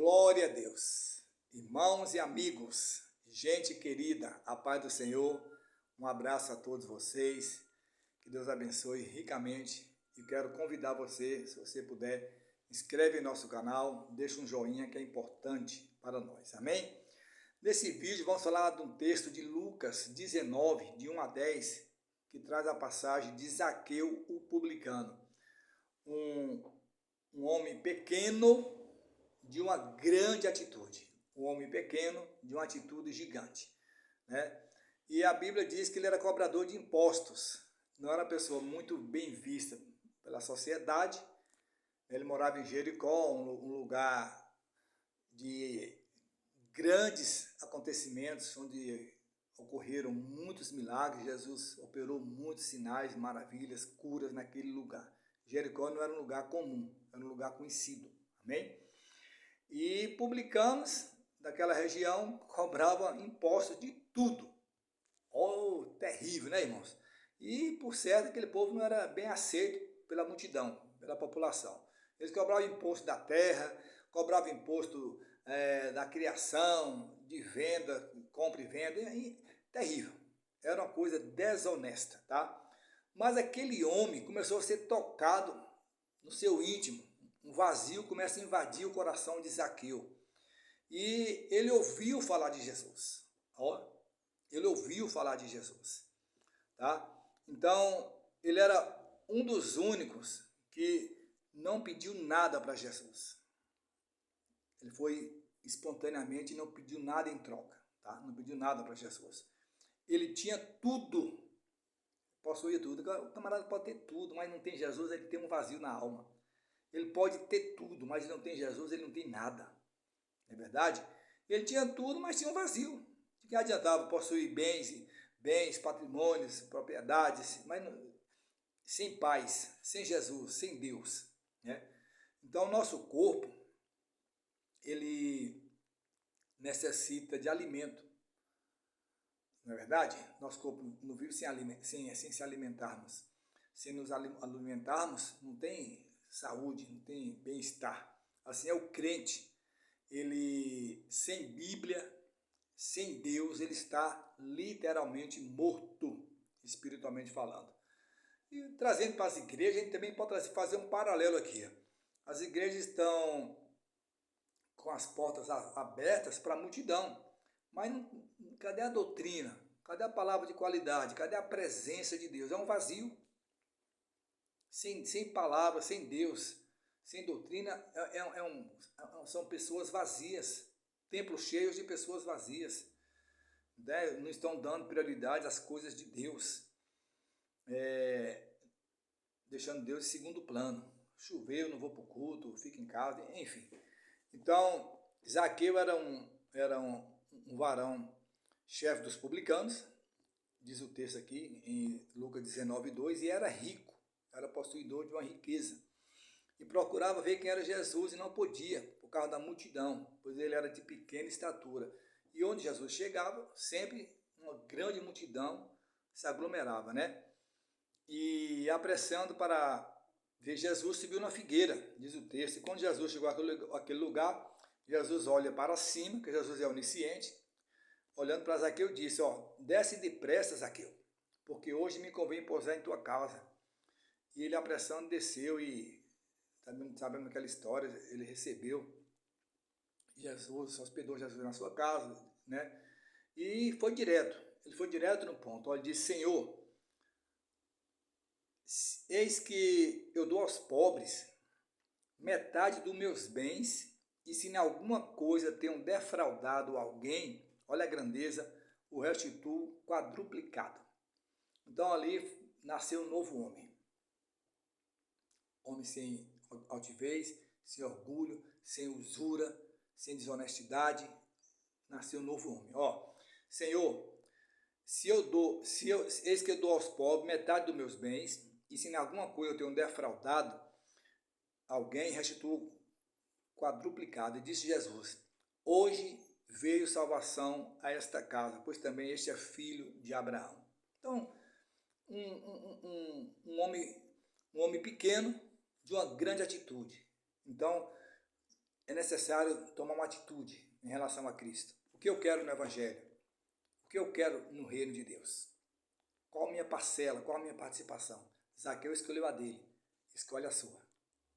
Glória a Deus, irmãos e amigos, gente querida, a paz do Senhor, um abraço a todos vocês, que Deus abençoe ricamente e quero convidar você, se você puder, inscreve em nosso canal, deixa um joinha que é importante para nós, amém? Nesse vídeo vamos falar de um texto de Lucas 19, de 1 a 10, que traz a passagem de Zaqueu, o publicano, um homem pequeno, de uma grande atitude, um homem pequeno de uma atitude gigante, né? E a Bíblia diz que ele era cobrador de impostos, não era uma pessoa muito bem vista pela sociedade. Ele morava em Jericó, um lugar de grandes acontecimentos, onde ocorreram muitos milagres. Jesus operou muitos sinais, maravilhas, curas naquele lugar. Jericó não era um lugar comum, era um lugar conhecido, amém? E publicanos daquela região cobravam impostos de tudo. Oh, terrível, né, irmãos? E, por certo, aquele povo não era bem aceito pela multidão, pela população. Eles cobravam imposto da terra, cobravam imposto da criação, de venda, compra e venda, e terrível. Era uma coisa desonesta, tá? Mas aquele homem começou a ser tocado no seu íntimo. Um vazio começa a invadir o coração de Zaqueu. E ele ouviu falar de Jesus. Ó, ele ouviu falar de Jesus. Tá? Então, ele era um dos únicos que não pediu nada para Jesus. Ele foi espontaneamente e não pediu nada em troca. Tá? Não pediu nada para Jesus. Ele tinha tudo. Possuía tudo. O camarada pode ter tudo, mas não tem Jesus, ele tem um vazio na alma. Ele pode ter tudo, mas não tem Jesus, ele não tem nada. Não é verdade? Ele tinha tudo, mas tinha um vazio. De que adiantava possuir bens, patrimônios, propriedades, mas não, sem paz, sem Jesus, sem Deus, né? Então, o nosso corpo, ele necessita de alimento. Não é verdade? Nosso corpo não vive sem se alimentarmos. Se nos alimentarmos, não tem saúde, não tem bem-estar. Assim é o crente. Ele, sem Bíblia, sem Deus, ele está literalmente morto, espiritualmente falando. E trazendo para as igrejas, a gente também pode fazer um paralelo aqui. As igrejas estão com as portas abertas para a multidão, mas cadê a doutrina? Cadê a palavra de qualidade? Cadê a presença de Deus? É um vazio. Sem palavra, sem Deus, sem doutrina, são pessoas vazias, templos cheios de pessoas vazias, né? Não estão dando prioridade às coisas de Deus, deixando Deus em segundo plano. Choveu, não vou para o culto, fico em casa, enfim. Então, Zaqueu era um varão chefe dos publicanos, diz o texto aqui em Lucas 19:2, e era rico, era possuidor de uma riqueza. E procurava ver quem era Jesus e não podia, por causa da multidão, pois ele era de pequena estatura. E onde Jesus chegava, sempre uma grande multidão se aglomerava, né? E apressando para ver Jesus, subiu na figueira, diz o texto. E quando Jesus chegou àquele lugar, Jesus olha para cima, que Jesus é onisciente, olhando para Zaqueu, disse, ó, desce depressa, Zaqueu, porque hoje me convém pousar em tua casa. E ele apressando desceu e, sabendo aquela história, ele recebeu Jesus, hospedou Jesus na sua casa, né? E foi direto, ele foi direto no ponto. Ele disse, Senhor, eis que eu dou aos pobres metade dos meus bens, e se em alguma coisa tenho defraudado alguém, olha a grandeza, o restituo quadruplicado. Então ali nasceu um novo homem. Homem sem altivez, sem orgulho, sem usura, sem desonestidade, nasceu um novo homem. Ó, Senhor, eis que eu dou aos pobres metade dos meus bens, e se em alguma coisa eu tenho defraudado alguém, restituo quadruplicado. E disse Jesus, hoje veio salvação a esta casa, pois também este é filho de Abraão. Então, um homem pequeno de uma grande atitude. Então, é necessário tomar uma atitude em relação a Cristo. O que eu quero no Evangelho? O que eu quero no reino de Deus? Qual a minha parcela? Qual a minha participação? Zaqueu escolheu a dele. Escolhe a sua.